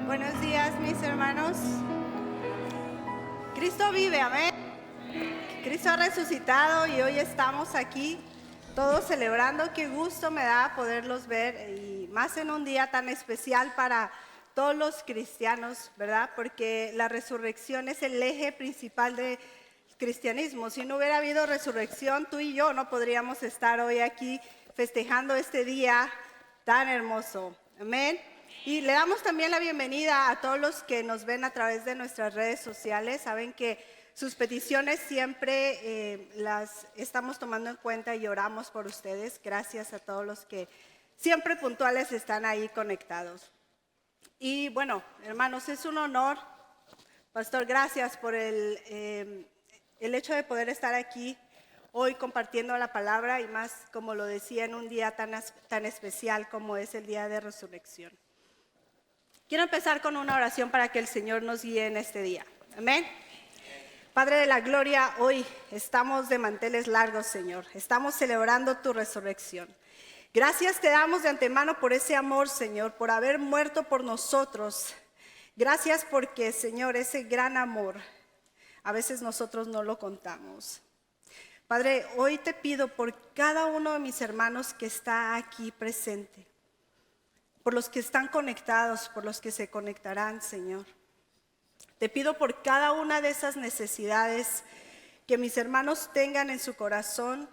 Buenos días, mis hermanos. Cristo vive, amén. Cristo ha resucitado y hoy estamos aquí todos celebrando. Qué gusto me da poderlos ver, y más en un día tan especial para todos los cristianos, ¿verdad? Porque la resurrección es el eje principal del cristianismo. Si no hubiera habido resurrección, tú y yo no podríamos estar hoy aquí festejando este día tan hermoso. Amén. Y le damos también la bienvenida a todos los que nos ven a través de nuestras redes sociales. Saben que sus peticiones siempre las estamos tomando en cuenta y oramos por ustedes. Gracias a todos los que siempre puntuales están ahí conectados. Y bueno, hermanos, es un honor. Pastor, gracias por el hecho de poder estar aquí hoy compartiendo la palabra, y más, como lo decía, en un día tan especial como es el día de resurrección. Quiero empezar con una oración para que el Señor nos guíe en este día. Amén. Padre de la gloria, hoy estamos de manteles largos, Señor. Estamos celebrando tu resurrección. Gracias te damos de antemano por ese amor, Señor, por haber muerto por nosotros. Gracias porque, Señor, ese gran amor, a veces nosotros no lo contamos. Padre, hoy te pido por cada uno de mis hermanos que está aquí presente, por los que están conectados, por los que se conectarán, Señor. Te pido por cada una de esas necesidades que mis hermanos tengan en su corazón,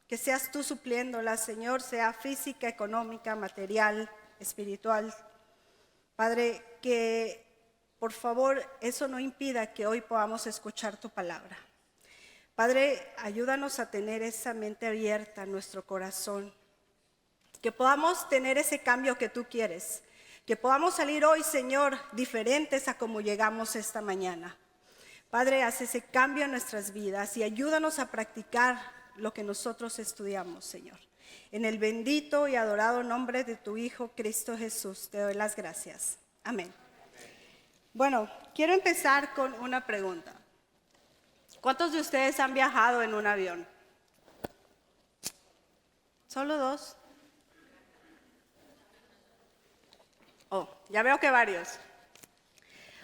que seas tú supliéndolas, Señor, sea física, económica, material, espiritual. Padre, que por favor eso no impida que hoy podamos escuchar tu palabra. Padre, ayúdanos a tener esa mente abierta en nuestro corazón, que podamos tener ese cambio que tú quieres, que podamos salir hoy, Señor, diferentes a como llegamos esta mañana. Padre, haz ese cambio en nuestras vidas y ayúdanos a practicar lo que nosotros estudiamos, Señor. En el bendito y adorado nombre de tu Hijo, Cristo Jesús, te doy las gracias. Amén. Bueno, quiero empezar con una pregunta. ¿Cuántos de ustedes han viajado en un avión? ¿Solo dos? Oh, ya veo que varios.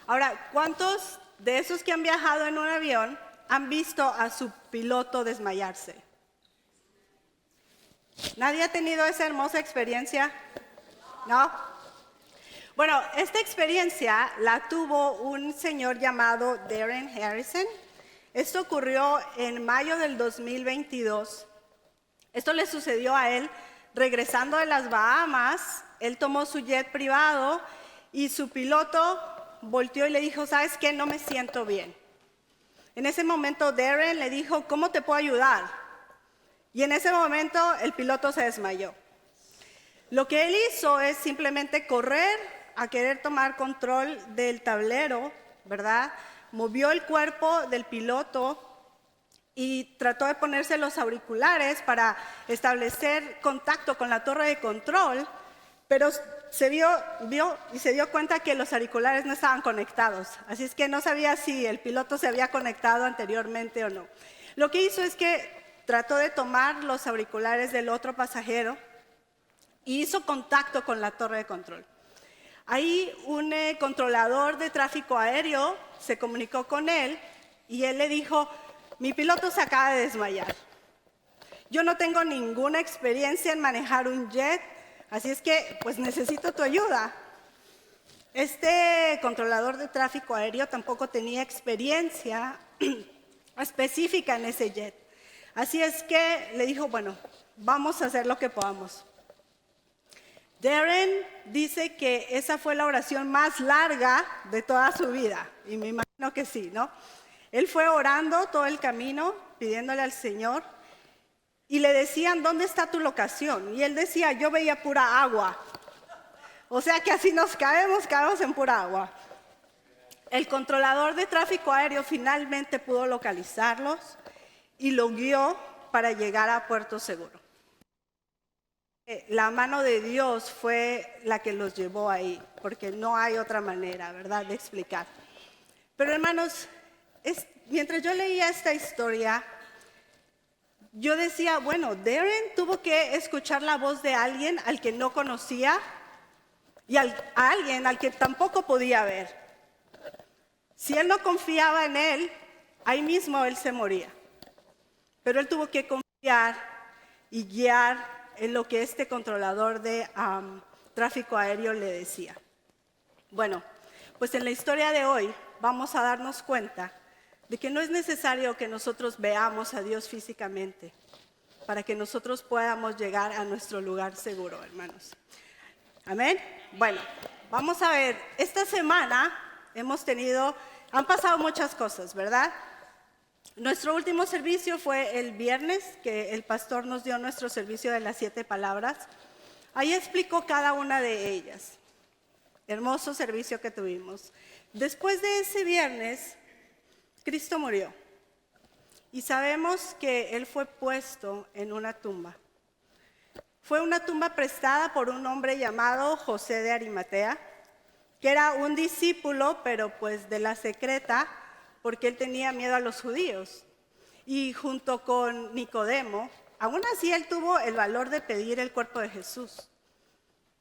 Ahora, ¿cuántos de esos que han viajado en un avión han visto a su piloto desmayarse? ¿Nadie ha tenido esa hermosa experiencia? ¿No? Bueno, esta experiencia la tuvo un señor llamado Darren Harrison. Esto ocurrió en mayo del 2022. Esto le sucedió a él regresando de las Bahamas. Él tomó su jet privado y su piloto volteó y le dijo, ¿sabes qué? No me siento bien. En ese momento Darren le dijo, ¿cómo te puedo ayudar? Y en ese momento el piloto se desmayó. Lo que él hizo es simplemente correr a querer tomar control del tablero, ¿verdad? Movió el cuerpo del piloto y trató de ponerse los auriculares para establecer contacto con la torre de control, pero se vio y se dio cuenta que los auriculares no estaban conectados. Así es que no sabía si el piloto se había conectado anteriormente o no. Lo que hizo es que trató de tomar los auriculares del otro pasajero y hizo contacto con la torre de control. Ahí un controlador de tráfico aéreo se comunicó con él y él le dijo, mi piloto se acaba de desmayar. Yo no tengo ninguna experiencia en manejar un jet, así es que pues necesito tu ayuda. Este controlador de tráfico aéreo tampoco tenía experiencia específica en ese jet. Así es que le dijo, bueno, vamos a hacer lo que podamos. Darren dice que esa fue la oración más larga de toda su vida, y me imagino que sí, ¿no? Él fue orando todo el camino, pidiéndole al Señor, y le decían, ¿dónde está tu locación? Y él decía, yo veía pura agua. O sea que así nos caemos en pura agua. El controlador de tráfico aéreo finalmente pudo localizarlos y lo guió para llegar a Puerto Seguro. La mano de Dios fue la que los llevó ahí, porque no hay otra manera, ¿verdad?, de explicar. Pero hermanos, mientras yo leía esta historia, yo decía, bueno, Darren tuvo que escuchar la voz de alguien al que no conocía y a alguien al que tampoco podía ver. Si él no confiaba en él, ahí mismo él se moría. Pero él tuvo que confiar y guiar en lo que este controlador de tráfico aéreo le decía. Bueno, pues en la historia de hoy vamos a darnos cuenta de que no es necesario que nosotros veamos a Dios físicamente para que nosotros podamos llegar a nuestro lugar seguro, hermanos. Amén. Bueno, vamos a ver, esta semana han pasado muchas cosas, ¿verdad? Nuestro último servicio fue el viernes, que el pastor nos dio nuestro servicio de las 7 palabras. Ahí explicó cada una de ellas. Hermoso servicio que tuvimos. Después de ese viernes, Cristo murió. Y sabemos que Él fue puesto en una tumba. Fue una tumba prestada por un hombre llamado José de Arimatea, que era un discípulo, pero pues de la secreta, porque él tenía miedo a los judíos. Y junto con Nicodemo, aún así él tuvo el valor de pedir el cuerpo de Jesús.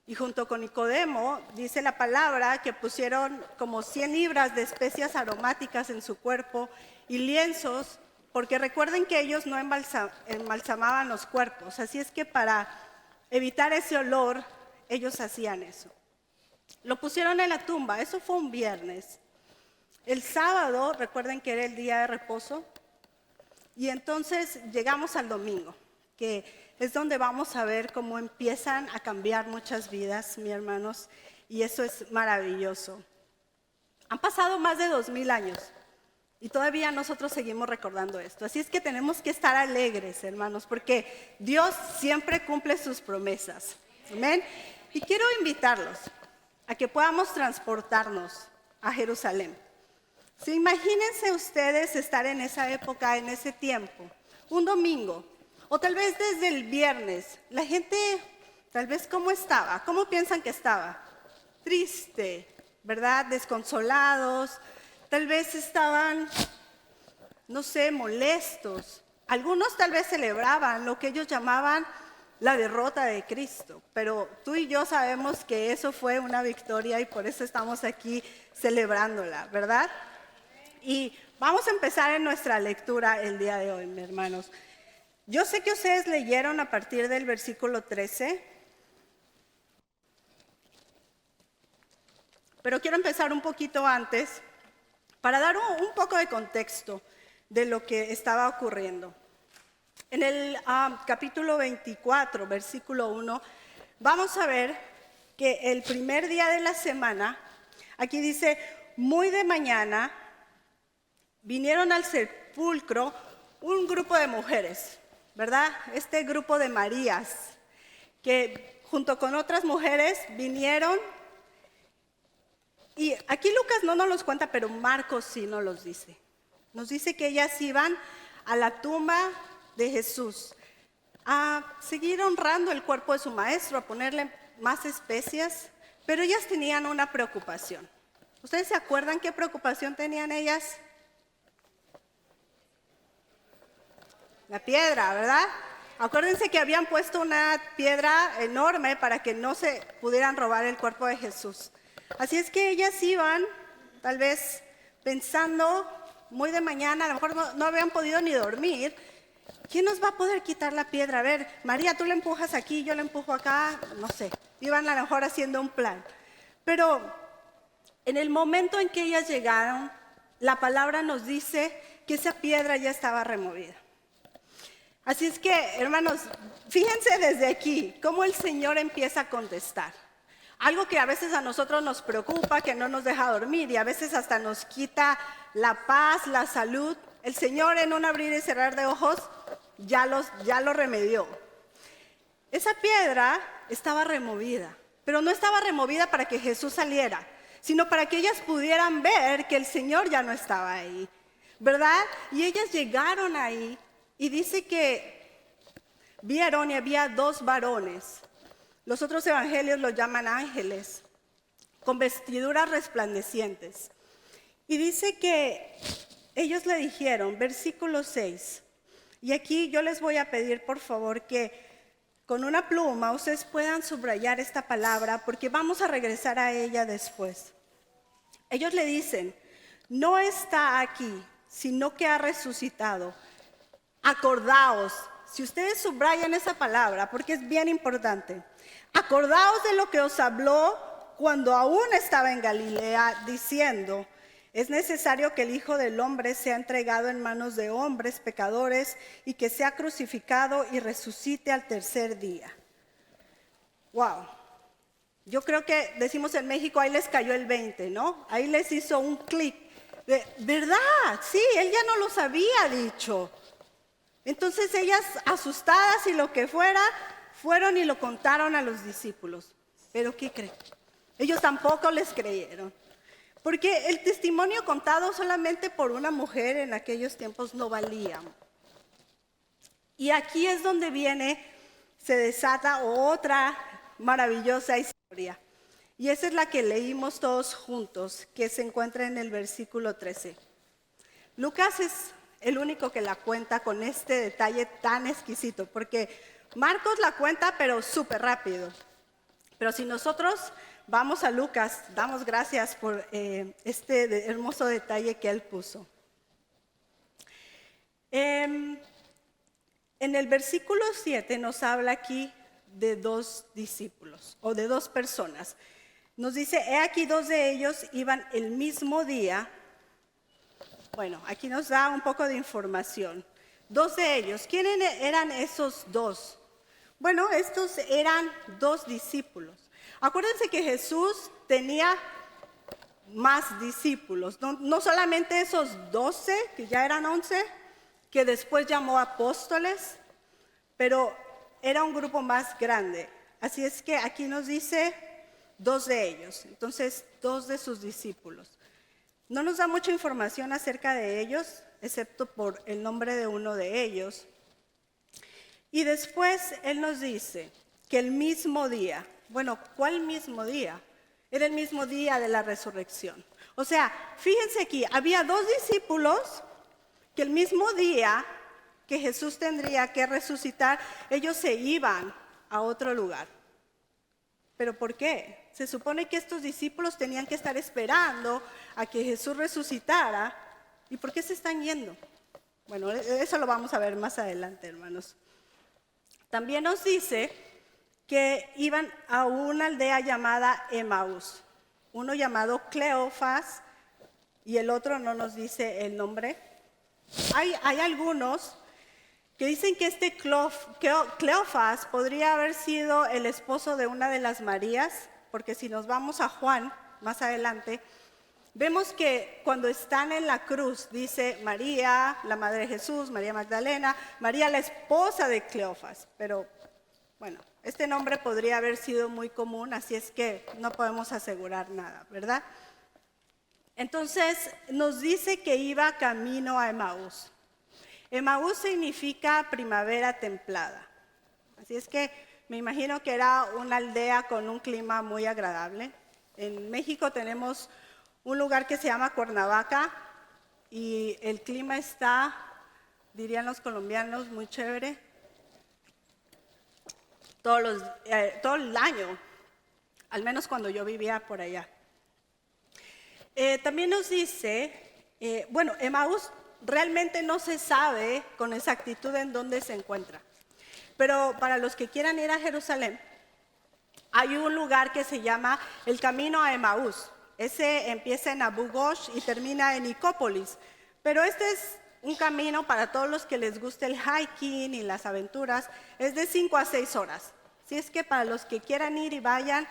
Y junto con Nicodemo, dice la palabra, que pusieron como 100 libras de especias aromáticas en su cuerpo y lienzos, porque recuerden que ellos no embalsamaban los cuerpos. Así es que para evitar ese olor, ellos hacían eso. Lo pusieron en la tumba, eso fue un viernes. El sábado, recuerden que era el día de reposo, y entonces llegamos al domingo, que es donde vamos a ver cómo empiezan a cambiar muchas vidas, mis hermanos, y eso es maravilloso. Han pasado más de 2000 años y todavía nosotros seguimos recordando esto. Así es que tenemos que estar alegres, hermanos, porque Dios siempre cumple sus promesas. Amén. Y quiero invitarlos a que podamos transportarnos a Jerusalén. Sí, imagínense ustedes estar en esa época, en ese tiempo, un domingo, o tal vez desde el viernes. La gente, tal vez, ¿cómo estaba? ¿Cómo piensan que estaba? Triste, ¿verdad? Desconsolados, tal vez estaban, no sé, molestos. Algunos tal vez celebraban lo que ellos llamaban la derrota de Cristo, pero tú y yo sabemos que eso fue una victoria y por eso estamos aquí celebrándola, ¿verdad? Y vamos a empezar en nuestra lectura el día de hoy, mis hermanos. Yo sé que ustedes leyeron a partir del versículo 13, pero quiero empezar un poquito antes para dar un poco de contexto de lo que estaba ocurriendo. En el capítulo 24, versículo 1, vamos a ver que el primer día de la semana, aquí dice, muy de mañana, vinieron al sepulcro un grupo de mujeres, ¿verdad? Este grupo de Marías, que junto con otras mujeres vinieron, y aquí Lucas no nos los cuenta, pero Marcos sí nos los dice. Nos dice que ellas iban a la tumba de Jesús a seguir honrando el cuerpo de su maestro, a ponerle más especias, pero ellas tenían una preocupación. ¿Ustedes se acuerdan qué preocupación tenían ellas? La piedra, ¿verdad? Acuérdense que habían puesto una piedra enorme para que no se pudieran robar el cuerpo de Jesús. Así es que ellas iban, tal vez pensando muy de mañana, a lo mejor no habían podido ni dormir. ¿Quién nos va a poder quitar la piedra? A ver, María, tú la empujas aquí, yo la empujo acá, no sé. Iban a lo mejor haciendo un plan. Pero en el momento en que ellas llegaron, la palabra nos dice que esa piedra ya estaba removida. Así es que, hermanos, fíjense desde aquí cómo el Señor empieza a contestar. Algo que a veces a nosotros nos preocupa, que no nos deja dormir y a veces hasta nos quita la paz, la salud. El Señor en un abrir y cerrar de ojos ya lo remedió. Esa piedra estaba removida, pero no estaba removida para que Jesús saliera, sino para que ellas pudieran ver que el Señor ya no estaba ahí, ¿verdad? Y ellas llegaron ahí. Y dice que vieron y había 2 varones. Los otros evangelios los llaman ángeles, con vestiduras resplandecientes. Y dice que ellos le dijeron, versículo 6, y aquí yo les voy a pedir por favor que con una pluma ustedes puedan subrayar esta palabra porque vamos a regresar a ella después. Ellos le dicen, no está aquí, sino que ha resucitado. Acordaos, si ustedes subrayan esa palabra, porque es bien importante, acordaos de lo que os habló cuando aún estaba en Galilea, diciendo, es necesario que el Hijo del Hombre sea entregado en manos de hombres pecadores y que sea crucificado y resucite al tercer día. Wow. Yo creo que decimos en México, ahí les cayó el 20, ¿no? Ahí les hizo un clic. ¿Verdad? Sí, él ya no los había dicho. Entonces ellas, asustadas y lo que fuera, fueron y lo contaron a los discípulos. ¿Pero qué creen? Ellos tampoco les creyeron. Porque el testimonio contado solamente por una mujer en aquellos tiempos no valía. Y aquí es donde se desata otra maravillosa historia. Y esa es la que leímos todos juntos, que se encuentra en el versículo 13. Lucas es el único que la cuenta con este detalle tan exquisito, porque Marcos la cuenta pero súper rápido. Pero si nosotros vamos a Lucas, damos gracias por este hermoso detalle que él puso. En el versículo 7 nos habla aquí de dos discípulos o de dos personas. Nos dice, he aquí dos de ellos iban el mismo día. Bueno, aquí nos da un poco de información. Dos de ellos, ¿quiénes eran esos dos? Bueno, estos eran dos discípulos. Acuérdense que Jesús tenía más discípulos, no solamente esos 12, que ya eran 11, que después llamó apóstoles, pero era un grupo más grande. Así es que aquí nos dice dos de ellos, entonces dos de sus discípulos. No nos da mucha información acerca de ellos, excepto por el nombre de uno de ellos. Y después él nos dice que el mismo día, bueno, ¿cuál mismo día? Era el mismo día de la resurrección. O sea, fíjense aquí, había dos discípulos que el mismo día que Jesús tendría que resucitar, ellos se iban a otro lugar. ¿Pero por qué? Se supone que estos discípulos tenían que estar esperando a que Jesús resucitara. ¿Y por qué se están yendo? Bueno, eso lo vamos a ver más adelante, hermanos. También nos dice que iban a una aldea llamada Emaús. Uno llamado Cleofas y el otro no nos dice el nombre. Hay algunos que dicen que este Cleofas podría haber sido el esposo de una de las Marías, porque si nos vamos a Juan más adelante, vemos que cuando están en la cruz dice María, la madre de Jesús, María Magdalena, María la esposa de Cleofas, pero bueno, este nombre podría haber sido muy común, así es que no podemos asegurar nada, ¿verdad? Entonces nos dice que iba camino a Emaús. Emaús significa primavera templada. Así es que me imagino que era una aldea con un clima muy agradable. En México tenemos un lugar que se llama Cuernavaca y el clima está, dirían los colombianos, muy chévere. Todo el año, al menos cuando yo vivía por allá. También nos dice, Emaús realmente no se sabe con exactitud en dónde se encuentra. Pero para los que quieran ir a Jerusalén, hay un lugar que se llama el Camino a Emaús. Ese empieza en Abu Ghosh y termina en Nicópolis. Pero este es un camino para todos los que les guste el hiking y las aventuras. Es de 5 a 6 horas. Así es que para los que quieran ir y vayan,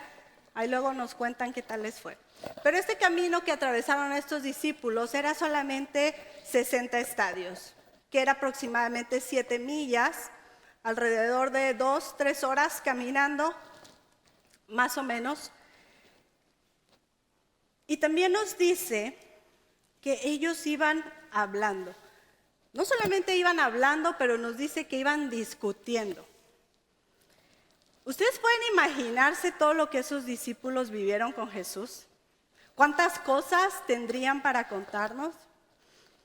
ahí luego nos cuentan qué tal les fue. Pero este camino que atravesaron estos discípulos era solamente 60 estadios, que era aproximadamente 7 millas, alrededor de 2-3 horas caminando, más o menos. Y también nos dice que ellos iban hablando. No solamente iban hablando, pero nos dice que iban discutiendo. ¿Ustedes pueden imaginarse todo lo que esos discípulos vivieron con Jesús? ¿Cuántas cosas tendrían para contarnos?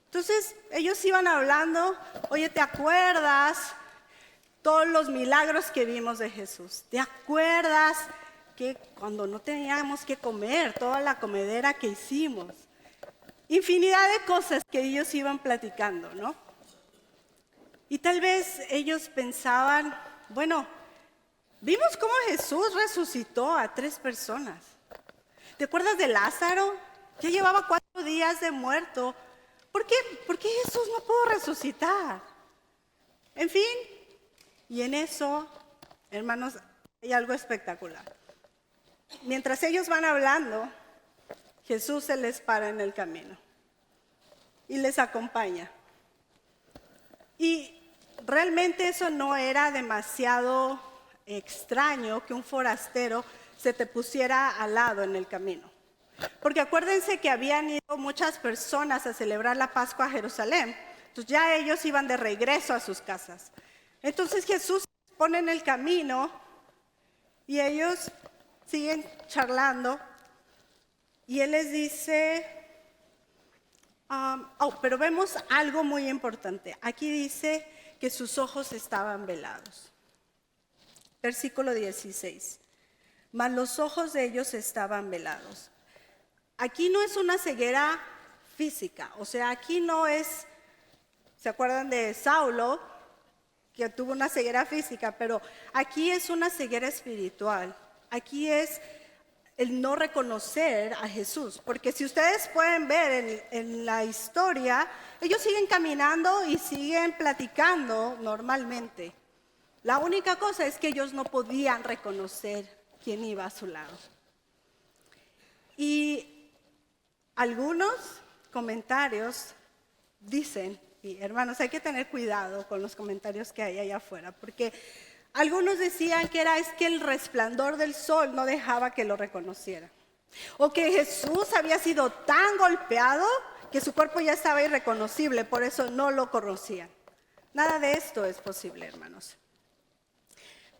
Entonces, ellos iban hablando, oye, ¿te acuerdas todos los milagros que vimos de Jesús. ¿Te acuerdas que cuando no teníamos que comer, toda la comedera que hicimos? Infinidad de cosas que ellos iban platicando, ¿no? Y tal vez ellos pensaban, bueno, vimos cómo Jesús resucitó a 3 personas. ¿Te acuerdas de Lázaro? Ya llevaba 4 días de muerto. ¿Por qué Jesús no pudo resucitar? En fin, y en eso, hermanos, hay algo espectacular. Mientras ellos van hablando, Jesús se les para en el camino y les acompaña. Y realmente eso no era demasiado extraño que un forastero se te pusiera al lado en el camino. Porque acuérdense que habían ido muchas personas a celebrar la Pascua a Jerusalén. Entonces ya ellos iban de regreso a sus casas. Entonces Jesús se pone en el camino y ellos siguen charlando. Y Él les dice, pero vemos algo muy importante. Aquí dice que sus ojos estaban velados. Versículo 16. Mas los ojos de ellos estaban velados. Aquí no es una ceguera física, o sea, aquí no es, ¿se acuerdan de Saulo? Que tuvo una ceguera física, pero aquí es una ceguera espiritual. Aquí es el no reconocer a Jesús, porque si ustedes pueden ver en la historia, ellos siguen caminando y siguen platicando normalmente. La única cosa es que ellos no podían reconocer quién iba a su lado. Y algunos comentarios dicen, y hermanos, hay que tener cuidado con los comentarios que hay allá afuera, porque algunos decían que es que el resplandor del sol no dejaba que lo reconociera. O que Jesús había sido tan golpeado que su cuerpo ya estaba irreconocible, por eso no lo conocían. Nada de esto es posible, hermanos.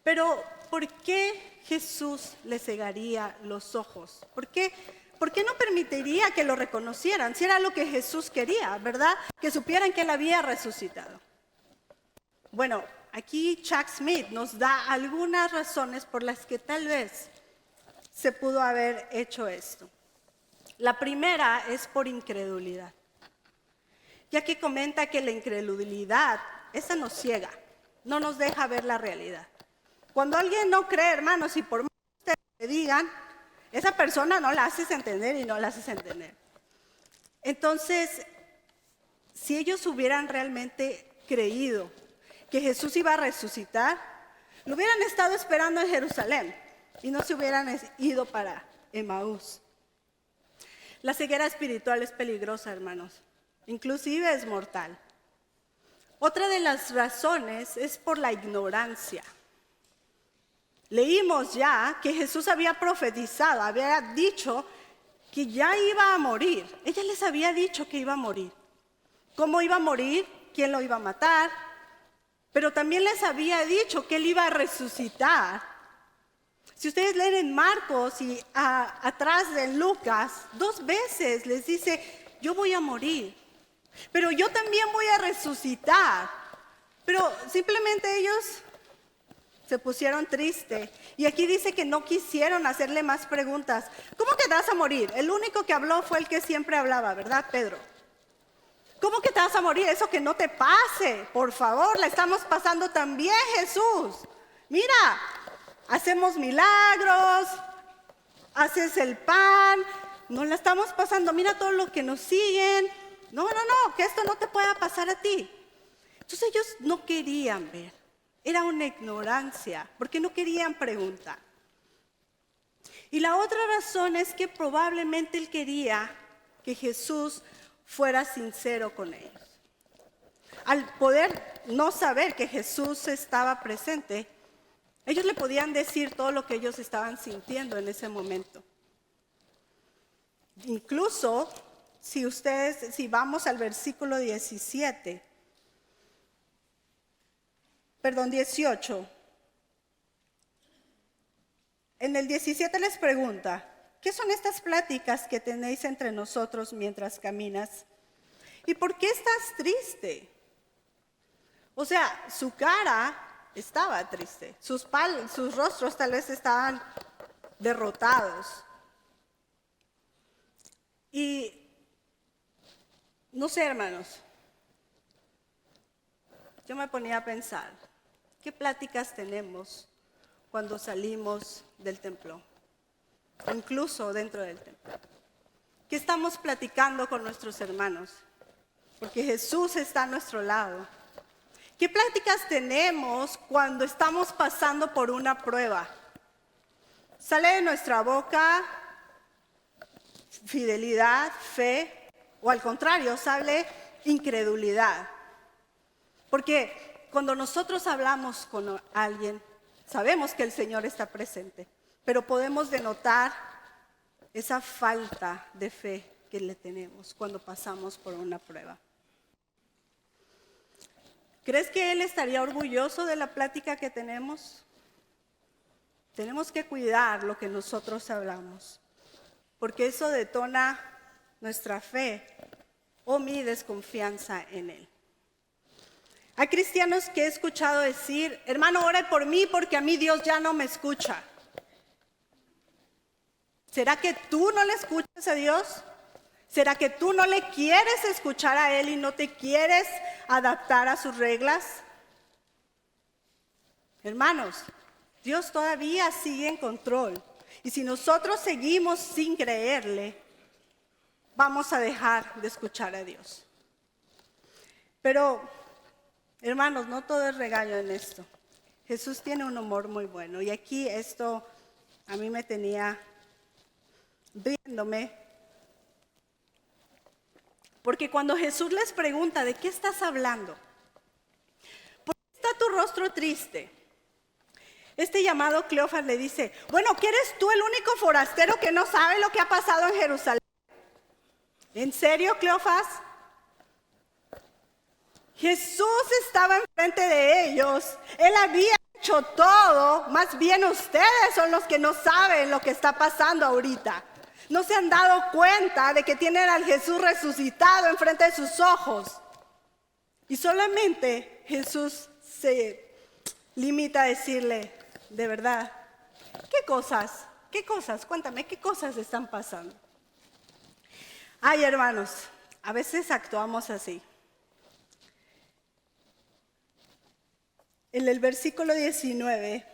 Pero, ¿por qué Jesús le cegaría los ojos? ¿Por qué no permitiría que lo reconocieran? Si era lo que Jesús quería, ¿verdad? Que supieran que Él había resucitado. Bueno, aquí Chuck Smith nos da algunas razones por las que tal vez se pudo haber hecho esto. La primera es por incredulidad, ya que comenta que la incredulidad, esa nos ciega, no nos deja ver la realidad. Cuando alguien no cree, hermanos, y por más que ustedes le digan, esa persona no la haces entender y no la haces entender. Entonces, si ellos hubieran realmente creído que Jesús iba a resucitar, lo hubieran estado esperando en Jerusalén y no se hubieran ido para Emaús. La ceguera espiritual es peligrosa, hermanos, inclusive es mortal. Otra de las razones es por la ignorancia. Leímos ya que Jesús había profetizado, había dicho que ya iba a morir. Ella les había dicho que iba a morir. ¿Cómo iba a morir? ¿Quién lo iba a matar? Pero también les había dicho que Él iba a resucitar. Si ustedes leen en Marcos y atrás de Lucas, 2 veces les dice, yo voy a morir, pero yo también voy a resucitar. Pero simplemente ellos se pusieron tristes. Y aquí dice que no quisieron hacerle más preguntas. ¿Cómo que te vas a morir? El único que habló fue el que siempre hablaba, ¿verdad, Pedro? ¿Cómo que te vas a morir? Eso que no te pase, por favor, la estamos pasando tan bien, Jesús. Mira, hacemos milagros, haces el pan, nos la estamos pasando, mira todo lo que nos siguen. No, que esto no te pueda pasar a ti. Entonces ellos no querían ver, era una ignorancia, porque no querían preguntar. Y la otra razón es que probablemente él quería que Jesús fuera sincero con ellos. Al poder no saber que Jesús estaba presente, ellos le podían decir todo lo que ellos estaban sintiendo en ese momento. Incluso, si vamos al versículo 18. En el 17 les pregunta, ¿qué son estas pláticas que tenéis entre nosotros mientras caminas? ¿Y por qué estás triste? O sea, su cara estaba triste. Sus rostros tal vez estaban derrotados. Y no sé, hermanos, yo me ponía a pensar, ¿qué pláticas tenemos cuando salimos del templo? Incluso dentro del templo. ¿Qué estamos platicando con nuestros hermanos? Porque Jesús está a nuestro lado. ¿Qué pláticas tenemos cuando estamos pasando por una prueba? ¿Sale de nuestra boca fidelidad, fe, o al contrario, sale incredulidad? Porque cuando nosotros hablamos con alguien, sabemos que el Señor está presente, pero podemos denotar esa falta de fe que le tenemos cuando pasamos por una prueba. ¿Crees que Él estaría orgulloso de la plática que tenemos? Tenemos que cuidar lo que nosotros hablamos, porque eso detona nuestra fe o mi desconfianza en Él. Hay cristianos que he escuchado decir, hermano, ore por mí porque a mí Dios ya no me escucha. ¿Será que tú no le escuchas a Dios? ¿Será que tú no le quieres escuchar a Él y no te quieres adaptar a sus reglas? Hermanos, Dios todavía sigue en control. Y si nosotros seguimos sin creerle, vamos a dejar de escuchar a Dios. Pero, hermanos, no todo es regaño en esto. Jesús tiene un humor muy bueno. Y aquí esto a mí me tenía riéndome. Porque cuando Jesús les pregunta, ¿de qué estás hablando? ¿Por qué está tu rostro triste? Este llamado Cleofas le dice, bueno, ¿que eres tú el único forastero que no sabe lo que ha pasado en Jerusalén? ¿En serio, Cleofas? Jesús estaba enfrente de ellos. Él había hecho todo. Más bien ustedes son los que no saben lo que está pasando ahorita. No se han dado cuenta de que tienen al Jesús resucitado enfrente de sus ojos. Y solamente Jesús se limita a decirle, de verdad, ¿qué cosas? Cuéntame, ¿qué cosas están pasando? Ay, hermanos, a veces actuamos así. En el versículo 19,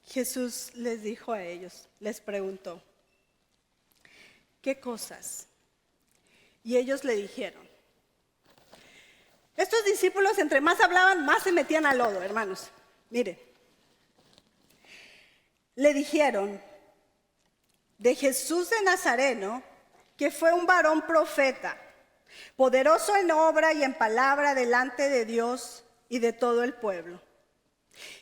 Jesús les dijo a ellos, les preguntó, ¿qué cosas? Y ellos le dijeron. Estos discípulos, entre más hablaban, más se metían al lodo, hermanos. Mire, le dijeron de Jesús de Nazareno, que fue un varón profeta, poderoso en obra y en palabra delante de Dios y de todo el pueblo.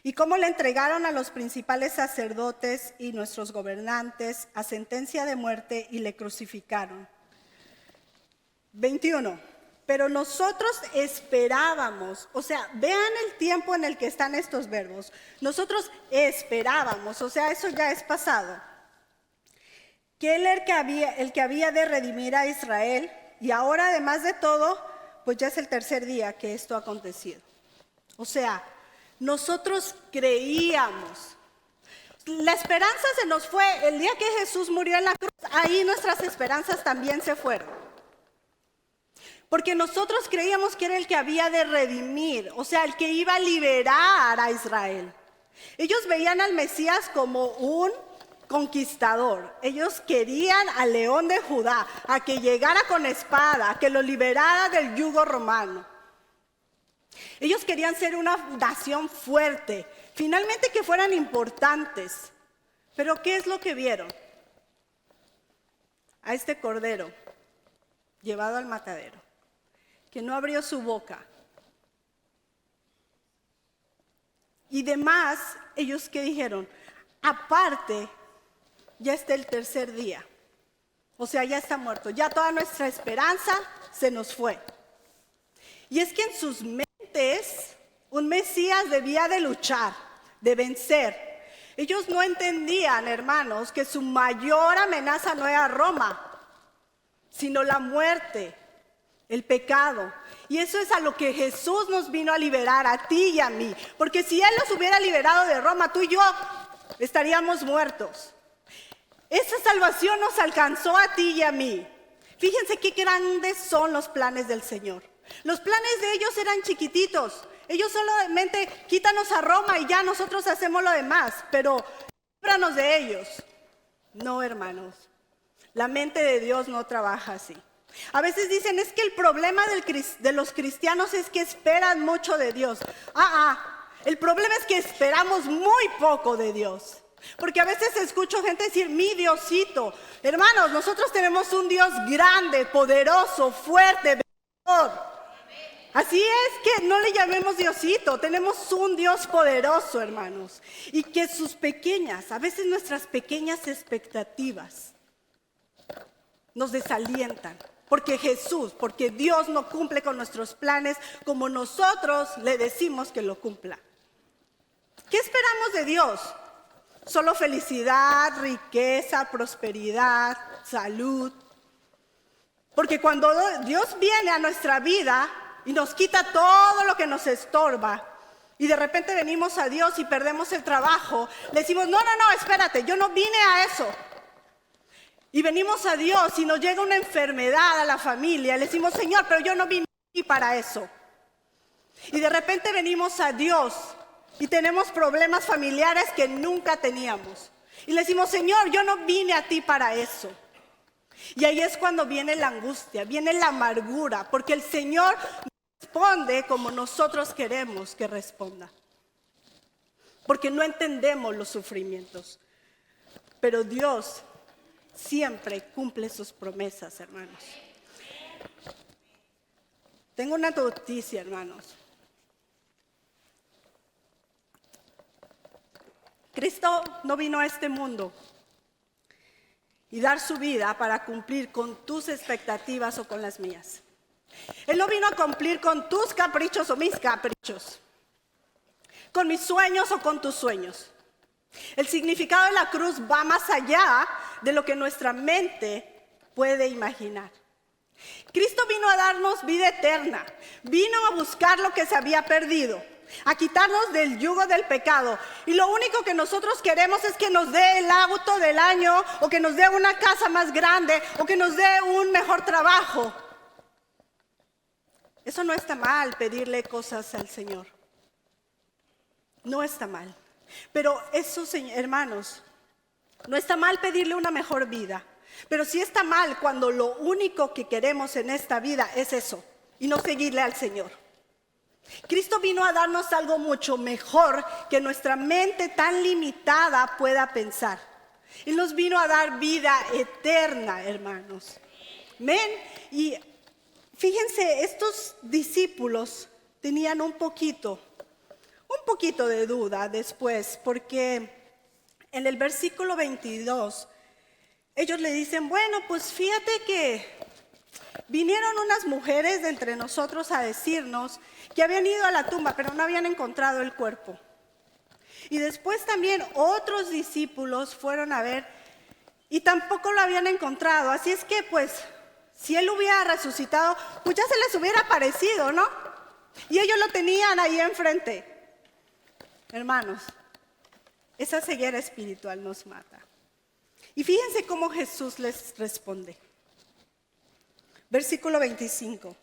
Y cómo le entregaron a los principales sacerdotes y nuestros gobernantes a sentencia de muerte y le crucificaron. 21. Pero nosotros esperábamos, o sea, vean el tiempo en el que están estos verbos. Nosotros esperábamos, o sea, eso ya es pasado. Que él el que había de redimir a Israel, y ahora además de todo, pues ya es el tercer día que esto ha acontecido. O sea, nosotros creíamos. La esperanza se nos fue el día que Jesús murió en la cruz. Ahí nuestras esperanzas también se fueron. Porque nosotros creíamos que era el que había de redimir, o sea, el que iba a liberar a Israel. Ellos veían al Mesías como un conquistador. Ellos querían al león de Judá, a que llegara con espada, a que lo liberara del yugo romano. Ellos querían ser una nación fuerte, finalmente que fueran importantes. Pero ¿qué es lo que vieron? A este cordero llevado al matadero, que no abrió su boca. Y demás, ellos ¿qué dijeron? Aparte, ya está el tercer día. O sea, ya está muerto. Ya toda nuestra esperanza se nos fue. Y es que en sus mentes, un Mesías debía de luchar, de vencer. Ellos no entendían, hermanos, que su mayor amenaza no era Roma, sino la muerte, el pecado. Y eso es a lo que Jesús nos vino a liberar, a ti y a mí. Porque si Él nos hubiera liberado de Roma, tú y yo estaríamos muertos. Esa salvación nos alcanzó a ti y a mí. Fíjense qué grandes son los planes del Señor. Los planes de ellos eran chiquititos. Ellos solamente quítanos a Roma y ya nosotros hacemos lo demás. Pero líbranos de ellos. No, hermanos. La mente de Dios no trabaja así. A veces dicen, es que el problema de los cristianos es que esperan mucho de Dios. El problema es que esperamos muy poco de Dios. Porque a veces escucho gente decir, mi Diosito. Hermanos, nosotros tenemos un Dios grande, poderoso, fuerte, vencedor. Así es que no le llamemos Diosito, tenemos un Dios poderoso, hermanos. Y que sus pequeñas, a veces nuestras pequeñas expectativas nos desalientan. Porque Dios no cumple con nuestros planes como nosotros le decimos que lo cumpla. ¿Qué esperamos de Dios? Solo felicidad, riqueza, prosperidad, salud. Porque cuando Dios viene a nuestra vida y nos quita todo lo que nos estorba, y de repente venimos a Dios y perdemos el trabajo, le decimos, no, espérate, yo no vine a eso. Y venimos a Dios y nos llega una enfermedad a la familia, le decimos, Señor, pero yo no vine aquí para eso. Y de repente venimos a Dios y tenemos problemas familiares que nunca teníamos. Y le decimos, Señor, yo no vine a ti para eso. Y ahí es cuando viene la angustia, viene la amargura, porque el Señor responde como nosotros queremos que responda. Porque no entendemos los sufrimientos. Pero Dios siempre cumple sus promesas, hermanos. Tengo una noticia, hermanos. Cristo no vino a este mundo y dar su vida para cumplir con tus expectativas o con las mías. Él no vino a cumplir con tus caprichos o mis caprichos, con mis sueños o con tus sueños. El significado de la cruz va más allá de lo que nuestra mente puede imaginar. Cristo vino a darnos vida eterna, vino a buscar lo que se había perdido, a quitarnos del yugo del pecado. Y lo único que nosotros queremos es que nos dé el auto del año, o que nos dé una casa más grande, o que nos dé un mejor trabajo. Eso no está mal, pedirle cosas al Señor. No está mal. Pero eso, hermanos, no está mal pedirle una mejor vida. Pero sí está mal cuando lo único que queremos en esta vida es eso, y no seguirle al Señor. Cristo vino a darnos algo mucho mejor que nuestra mente tan limitada pueda pensar. Él nos vino a dar vida eterna, hermanos. Amén. Y fíjense, estos discípulos tenían un poquito de duda después, porque en el versículo 22, ellos le dicen, bueno, pues fíjate que vinieron unas mujeres de entre nosotros a decirnos que habían ido a la tumba, pero no habían encontrado el cuerpo. Y después también otros discípulos fueron a ver y tampoco lo habían encontrado. Así es que pues, si él hubiera resucitado, pues ya se les hubiera aparecido, ¿no? Y ellos lo tenían ahí enfrente. Hermanos, esa ceguera espiritual nos mata. Y fíjense cómo Jesús les responde. Versículo 25.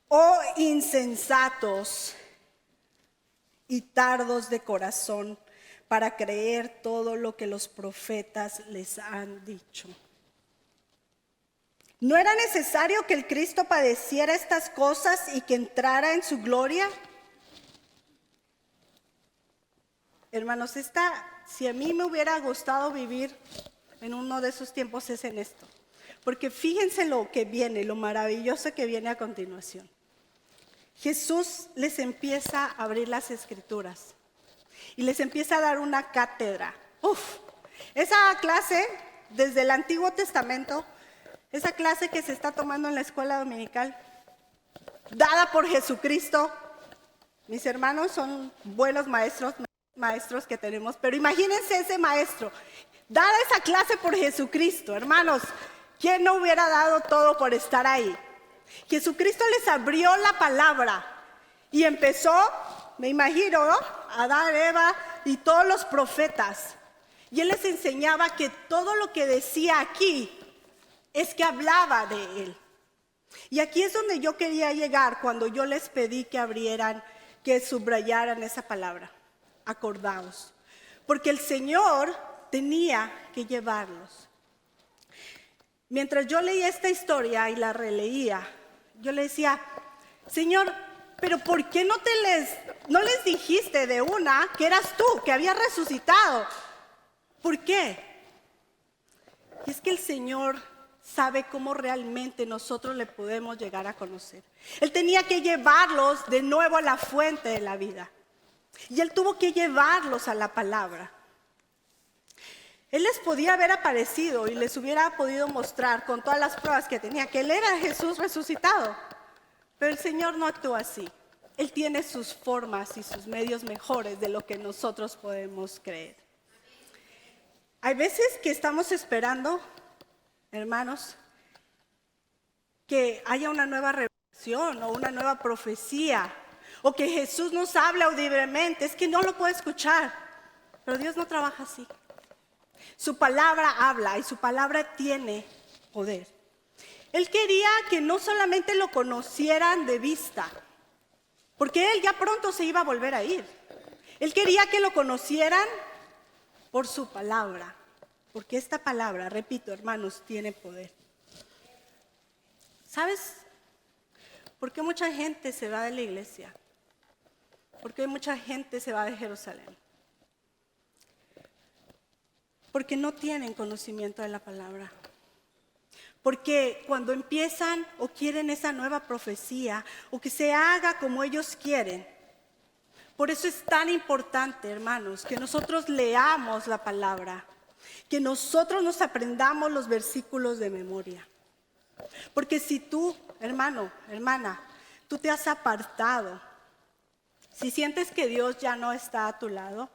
Oh insensatos y tardos de corazón para creer todo lo que los profetas les han dicho. ¿No era necesario que el Cristo padeciera estas cosas y que entrara en su gloria? Hermanos, si a mí me hubiera gustado vivir en uno de esos tiempos es en esto. Porque fíjense lo que viene, lo maravilloso que viene a continuación. Jesús les empieza a abrir las Escrituras y les empieza a dar una cátedra. Esa clase desde el Antiguo Testamento, esa clase que se está tomando en la escuela dominical, dada por Jesucristo. Mis hermanos son buenos maestros que tenemos, pero imagínense ese maestro, dada esa clase por Jesucristo, hermanos. ¿Quién no hubiera dado todo por estar ahí? Jesucristo les abrió la palabra y empezó, me imagino, ¿no?, Adán, Eva y todos los profetas. Y Él les enseñaba que todo lo que decía aquí es que hablaba de Él. Y aquí es donde yo quería llegar cuando yo les pedí que abrieran, que subrayaran esa palabra. Acordaos. Porque el Señor tenía que llevarlos. Mientras yo leía esta historia y la releía, yo le decía, Señor, pero ¿por qué no les dijiste de una que eras tú, que habías resucitado? ¿Por qué? Y es que el Señor sabe cómo realmente nosotros le podemos llegar a conocer. Él tenía que llevarlos de nuevo a la fuente de la vida. Y Él tuvo que llevarlos a la palabra. Él les podía haber aparecido y les hubiera podido mostrar con todas las pruebas que tenía que Él era Jesús resucitado. Pero el Señor no actúa así. Él tiene sus formas y sus medios mejores de lo que nosotros podemos creer. Hay veces que estamos esperando, hermanos, que haya una nueva revelación o una nueva profecía, o que Jesús nos hable audiblemente. Es que no lo puedo escuchar, pero Dios no trabaja así. Su palabra habla y su palabra tiene poder. Él quería que no solamente lo conocieran de vista, porque Él ya pronto se iba a volver a ir. Él quería que lo conocieran por su palabra, porque esta palabra, repito, hermanos, tiene poder. ¿Sabes por qué mucha gente se va de la iglesia? ¿Por qué mucha gente se va de Jerusalén? Porque no tienen conocimiento de la palabra. Porque cuando empiezan o quieren esa nueva profecía, o que se haga como ellos quieren, por eso es tan importante, hermanos, que nosotros leamos la palabra, que nosotros nos aprendamos los versículos de memoria. Porque si tú, hermano, hermana, tú te has apartado, si sientes que Dios ya no está a tu lado,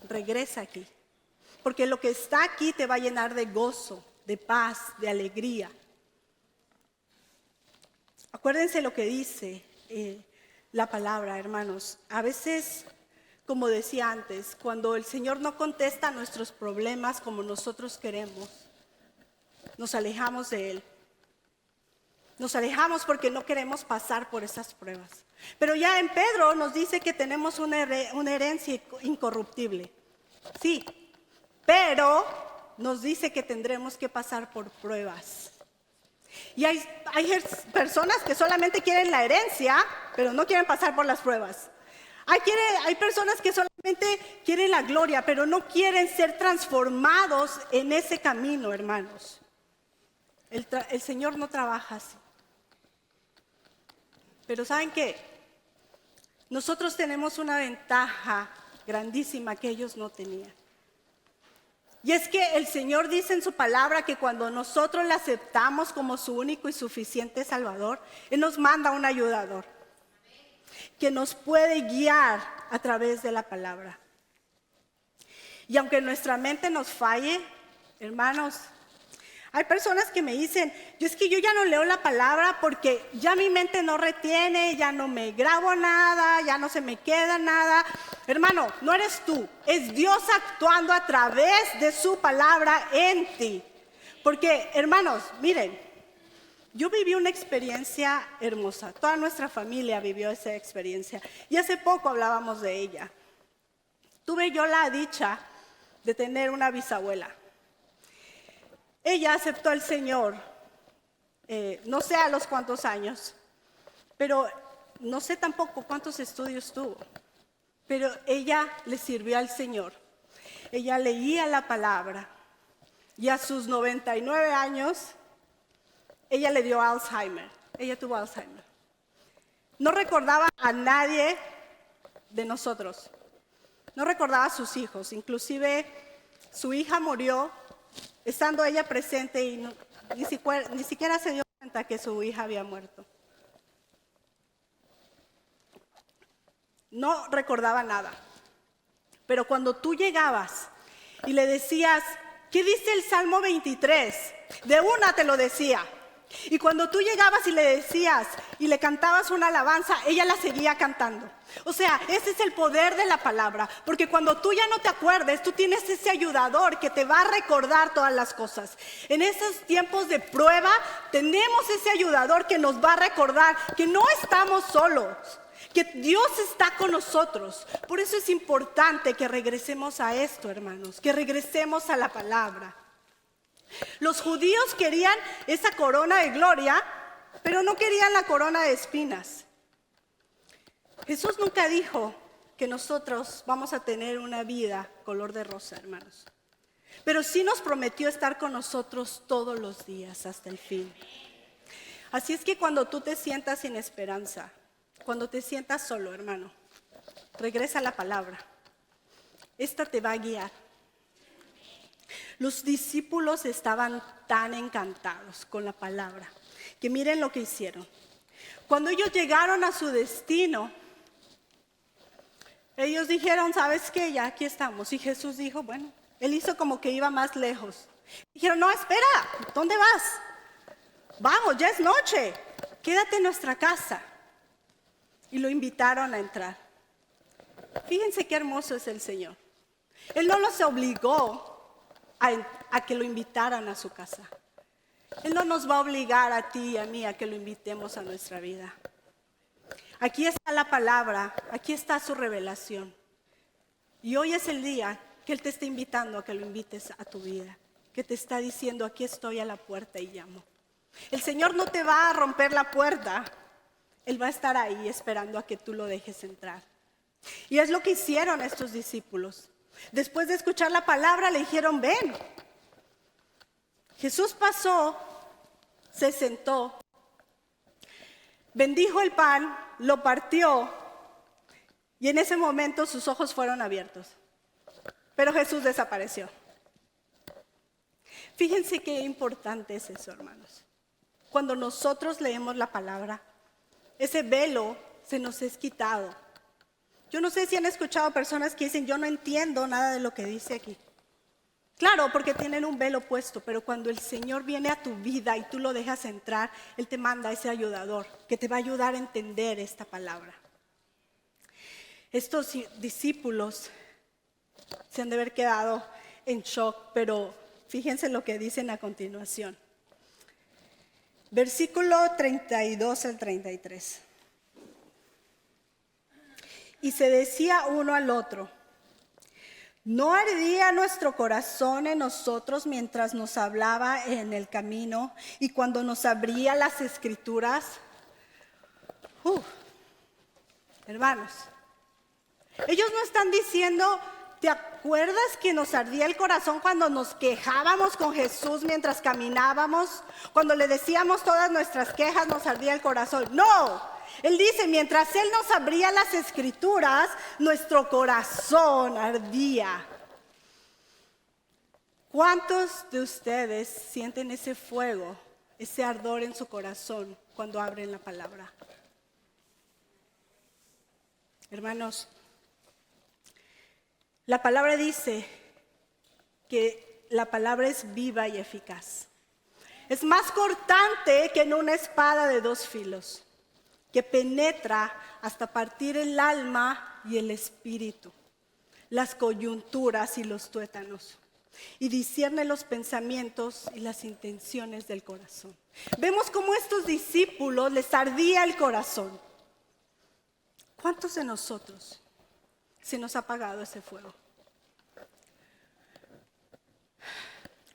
regresa aquí. Porque lo que está aquí te va a llenar de gozo, de paz, de alegría. Acuérdense lo que dice la palabra, hermanos. A veces, como decía antes, cuando el Señor no contesta nuestros problemas como nosotros queremos, nos alejamos de Él. Nos alejamos porque no queremos pasar por esas pruebas. Pero ya en Pedro nos dice que tenemos una herencia incorruptible. Sí, pero nos dice que tendremos que pasar por pruebas. Y hay personas que solamente quieren la herencia, pero no quieren pasar por las pruebas. Hay personas que solamente quieren la gloria, pero no quieren ser transformados en ese camino, hermanos. El Señor no trabaja así. Pero ¿saben qué? Nosotros tenemos una ventaja grandísima que ellos no tenían. Y es que el Señor dice en su palabra que cuando nosotros le aceptamos como su único y suficiente Salvador, Él nos manda un ayudador que nos puede guiar a través de la palabra. Y aunque nuestra mente nos falle, hermanos, hay personas que me dicen, yo ya no leo la palabra porque ya mi mente no retiene, ya no me grabo nada, ya no se me queda nada. Hermano, no eres tú, es Dios actuando a través de su palabra en ti. Porque, hermanos, miren, yo viví una experiencia hermosa, toda nuestra familia vivió esa experiencia y hace poco hablábamos de ella. Tuve yo la dicha de tener una bisabuela. Ella aceptó al Señor, no sé a los cuántos años, pero no sé tampoco cuántos estudios tuvo, pero ella le sirvió al Señor. Ella leía la palabra y a sus 99 años, ella le dio Alzheimer, ella tuvo Alzheimer. No recordaba a nadie de nosotros, no recordaba a sus hijos, inclusive su hija murió estando ella presente y ni siquiera se dio cuenta que su hija había muerto. No recordaba nada. Pero cuando tú llegabas y le decías, ¿qué dice el Salmo 23? De una te lo decía. Y cuando tú llegabas y le decías y le cantabas una alabanza, ella la seguía cantando. O sea, ese es el poder de la palabra, porque cuando tú ya no te acuerdes, tú tienes ese ayudador que te va a recordar todas las cosas. En esos tiempos de prueba, tenemos ese ayudador que nos va a recordar que no estamos solos, que Dios está con nosotros. Por eso es importante que regresemos a esto, hermanos, que regresemos a la palabra. Los judíos querían esa corona de gloria, pero no querían la corona de espinas. Jesús nunca dijo que nosotros vamos a tener una vida color de rosa, hermanos. Pero sí nos prometió estar con nosotros todos los días hasta el fin. Así es que cuando tú te sientas sin esperanza, cuando te sientas solo, hermano, regresa a la palabra. Esta te va a guiar. Los discípulos estaban tan encantados con la palabra que miren lo que hicieron. Cuando ellos llegaron a su destino, ellos dijeron, ¿sabes qué? Ya aquí estamos. Y Jesús dijo, bueno, él hizo como que iba más lejos. Dijeron, no, espera, ¿dónde vas? Vamos, ya es noche, quédate en nuestra casa. Y lo invitaron a entrar. Fíjense qué hermoso es el Señor. Él no los obligó a que lo invitaran a su casa. Él no nos va a obligar a ti y a mí a que lo invitemos a nuestra vida. Aquí está la palabra, aquí está su revelación. Y hoy es el día que Él te está invitando a que lo invites a tu vida, que te está diciendo, aquí estoy a la puerta y llamo. El Señor no te va a romper la puerta, Él va a estar ahí esperando a que tú lo dejes entrar. Y es lo que hicieron estos discípulos. Después de escuchar la palabra le dijeron, ven. Jesús pasó, se sentó, bendijo el pan, lo partió y en ese momento sus ojos fueron abiertos. Pero Jesús desapareció. Fíjense qué importante es eso, hermanos. Cuando nosotros leemos la palabra, ese velo se nos es quitado. Yo no sé si han escuchado personas que dicen, yo no entiendo nada de lo que dice aquí. Claro, porque tienen un velo puesto, pero cuando el Señor viene a tu vida y tú lo dejas entrar, Él te manda ese ayudador que te va a ayudar a entender esta palabra. Estos discípulos se han de haber quedado en shock, pero fíjense lo que dicen a continuación. Versículo 32 al 33. Y se decía uno al otro, ¿no ardía nuestro corazón en nosotros mientras nos hablaba en el camino y cuando nos abría las escrituras? Hermanos, ellos no están diciendo, ¿te acuerdas que nos ardía el corazón cuando nos quejábamos con Jesús mientras caminábamos? Cuando le decíamos todas nuestras quejas, nos ardía el corazón. No. Él dice, mientras Él nos abría las escrituras, nuestro corazón ardía. ¿Cuántos de ustedes sienten ese fuego, ese ardor en su corazón cuando abren la palabra? Hermanos, la palabra dice que la palabra es viva y eficaz. Es más cortante que en una espada de dos filos, que penetra hasta partir el alma y el espíritu, las coyunturas y los tuétanos, y discierne los pensamientos y las intenciones del corazón. Vemos cómo a estos discípulos les ardía el corazón. ¿Cuántos de nosotros se nos ha apagado ese fuego?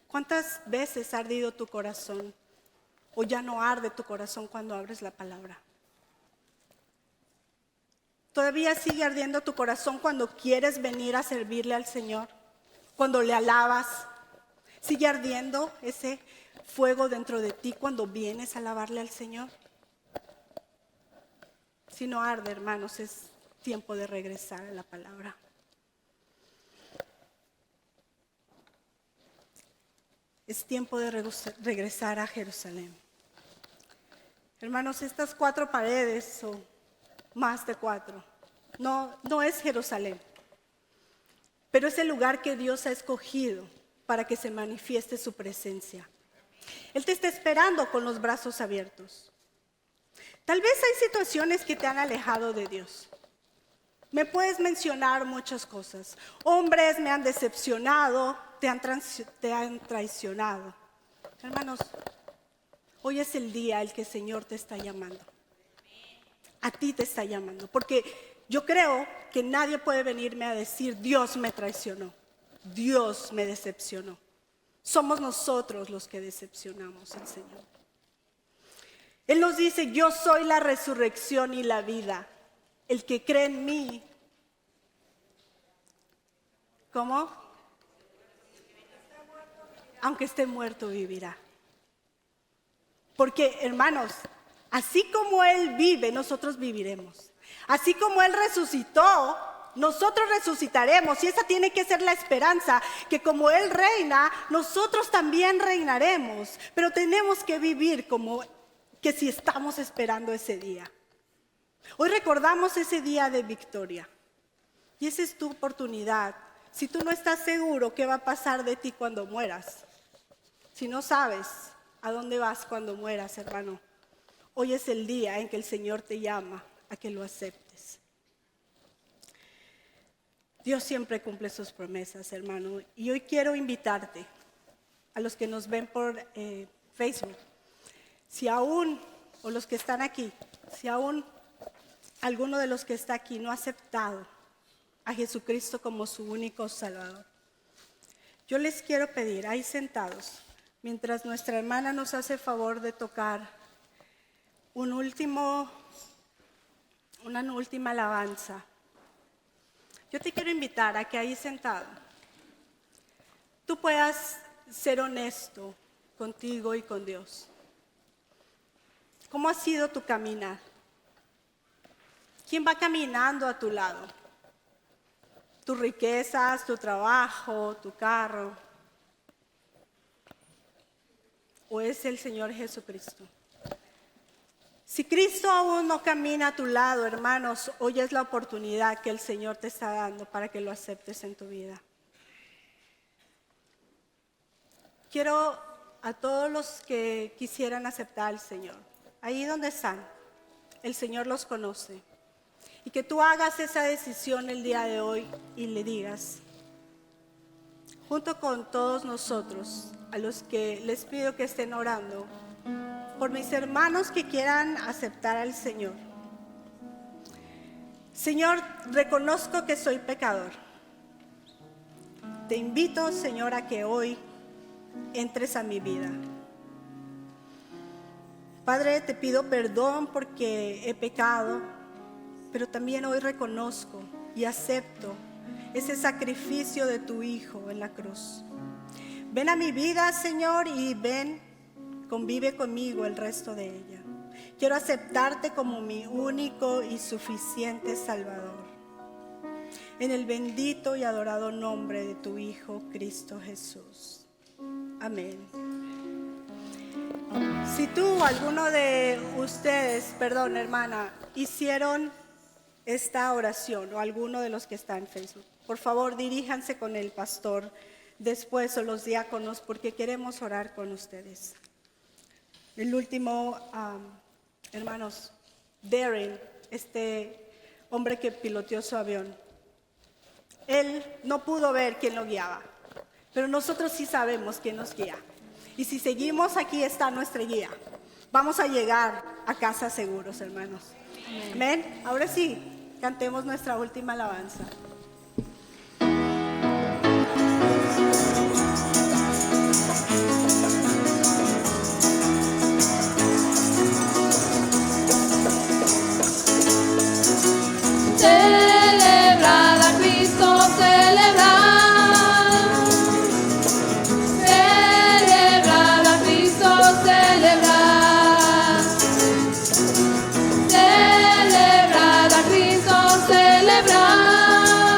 ¿Cuántas veces ha ardido tu corazón o ya no arde tu corazón cuando abres la palabra? ¿Todavía sigue ardiendo tu corazón cuando quieres venir a servirle al Señor? Cuando le alabas, ¿sigue ardiendo ese fuego dentro de ti cuando vienes a alabarle al Señor? Si no arde, hermanos, es tiempo de regresar a la palabra. Es tiempo de regresar a Jerusalén. Hermanos, estas 4 paredes o más de 4, no es Jerusalén, pero es el lugar que Dios ha escogido para que se manifieste su presencia. Él te está esperando con los brazos abiertos. Tal vez hay situaciones que te han alejado de Dios. Me puedes mencionar muchas cosas. Hombres me han decepcionado, te han traicionado. Hermanos, hoy es el día en que el Señor te está llamando. A ti te está llamando. Porque yo creo que nadie puede venirme a decir, Dios me traicionó, Dios me decepcionó. Somos nosotros los que decepcionamos al Señor. Él nos dice, yo soy la resurrección y la vida. El que cree en mí, ¿cómo? Aunque esté muerto, vivirá. Porque, hermanos, así como Él vive, nosotros viviremos. Así como Él resucitó, nosotros resucitaremos. Y esa tiene que ser la esperanza, que como Él reina, nosotros también reinaremos. Pero tenemos que vivir como que si estamos esperando ese día. Hoy recordamos ese día de victoria. Y esa es tu oportunidad. Si tú no estás seguro qué va a pasar de ti cuando mueras, si no sabes a dónde vas cuando mueras, hermano, hoy es el día en que el Señor te llama a que lo aceptes. Dios siempre cumple sus promesas, hermano. Y hoy quiero invitarte a los que nos ven por Facebook. Si aún, o los que están aquí, si aún alguno de los que está aquí no ha aceptado a Jesucristo como su único Salvador, yo les quiero pedir, ahí sentados, mientras nuestra hermana nos hace favor de tocar una última alabanza, yo te quiero invitar a que ahí sentado tú puedas ser honesto contigo y con Dios. ¿Cómo ha sido tu caminar? ¿Quién va caminando a tu lado? ¿Tus riquezas, tu trabajo, tu carro? ¿O es el Señor Jesucristo? Si Cristo aún no camina a tu lado, hermanos, hoy es la oportunidad que el Señor te está dando para que lo aceptes en tu vida. Quiero a todos los que quisieran aceptar al Señor, ahí donde están, el Señor los conoce. Y que tú hagas esa decisión el día de hoy y le digas, junto con todos nosotros, a los que les pido que estén orando, por mis hermanos que quieran aceptar al Señor. Señor, reconozco que soy pecador. Te invito, Señor, a que hoy entres a mi vida. Padre, te pido perdón porque he pecado, pero también hoy reconozco y acepto ese sacrificio de tu Hijo en la cruz. Ven a mi vida, Señor, y convive conmigo el resto de ella. Quiero aceptarte como mi único y suficiente Salvador. En el bendito y adorado nombre de tu Hijo, Cristo Jesús. Amén. Si tú o alguno de ustedes, perdón, hermana, hicieron esta oración, o alguno de los que está en Facebook, por favor diríjanse con el pastor después o los diáconos, porque queremos orar con ustedes. El último, hermanos, Darren, este hombre que piloteó su avión, él no pudo ver quién lo guiaba, pero nosotros sí sabemos quién nos guía. Y si seguimos, aquí está nuestra guía. Vamos a llegar a casa seguros, hermanos. Amén. Ahora sí, cantemos nuestra última alabanza. Celebrad a Cristo, celebrad. Celebrad a Cristo, celebrad. Celebrad a Cristo, celebrad.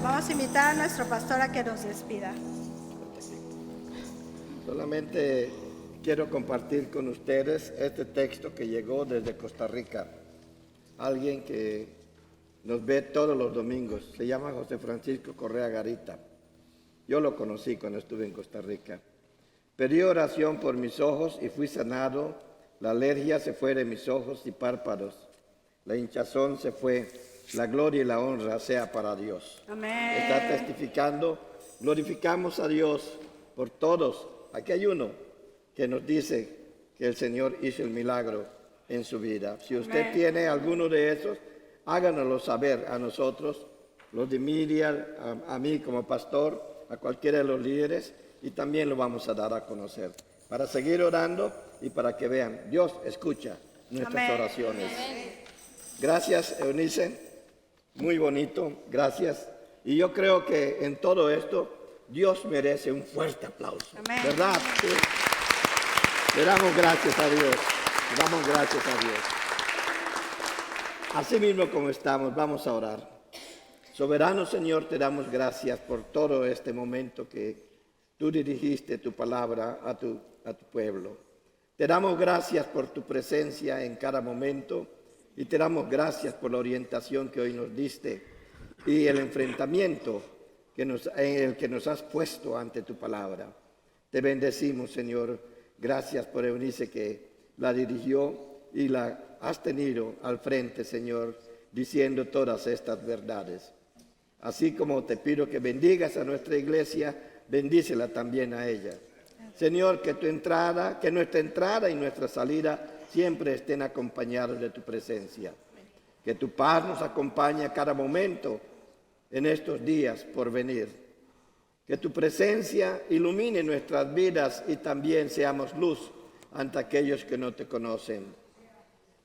Vamos a invitar a nuestro pastor a que nos despida. Solamente quiero compartir con ustedes este texto que llegó desde Costa Rica. Alguien que nos ve todos los domingos. Se llama José Francisco Correa Garita. Yo lo conocí cuando estuve en Costa Rica. Pedí oración por mis ojos y fui sanado. La alergia se fue de mis ojos y párpados. La hinchazón se fue. La gloria y la honra sea para Dios. Amén. Está testificando. Glorificamos a Dios por todos. Aquí hay uno que nos dice que el Señor hizo el milagro en su vida. Si usted Amén. tiene alguno de esos, háganoslo saber a nosotros, los de Miriam, a mí como pastor, a cualquiera de los líderes, y también lo vamos a dar a conocer. Para seguir orando y para que vean, Dios escucha nuestras Amén. oraciones. Gracias, Eunice. Muy bonito, gracias. Y yo creo que en todo esto, Dios merece un fuerte aplauso. Amén. ¿Verdad? Sí. Le damos gracias a Dios. Le damos gracias a Dios. Así mismo como estamos, vamos a orar. Soberano Señor, te damos gracias por todo este momento que tú dirigiste tu palabra a tu pueblo. Te damos gracias por tu presencia en cada momento y te damos gracias por la orientación que hoy nos diste y el enfrentamiento en el que nos has puesto ante tu palabra. Te bendecimos, Señor. Gracias por Eunice que la dirigió y la has tenido al frente, Señor, diciendo todas estas verdades. Así como te pido que bendigas a nuestra iglesia, bendícela también a ella. Señor, que nuestra entrada y nuestra salida siempre estén acompañados de tu presencia. Que tu paz nos acompañe a cada momento en estos días por venir. Que tu presencia ilumine nuestras vidas y también seamos luz ante aquellos que no te conocen.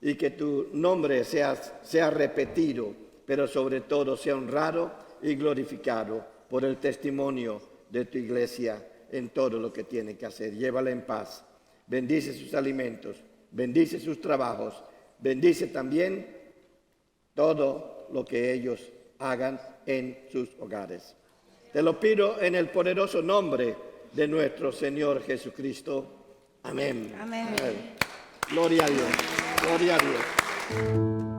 Y que tu nombre sea repetido, pero sobre todo sea honrado y glorificado por el testimonio de tu iglesia en todo lo que tiene que hacer. Llévala en paz. Bendice sus alimentos, bendice sus trabajos, bendice también todo lo que ellos hagan en sus hogares. Te lo pido en el poderoso nombre de nuestro Señor Jesucristo. Amén. Amén. Gloria a Dios. Gloria a Dios.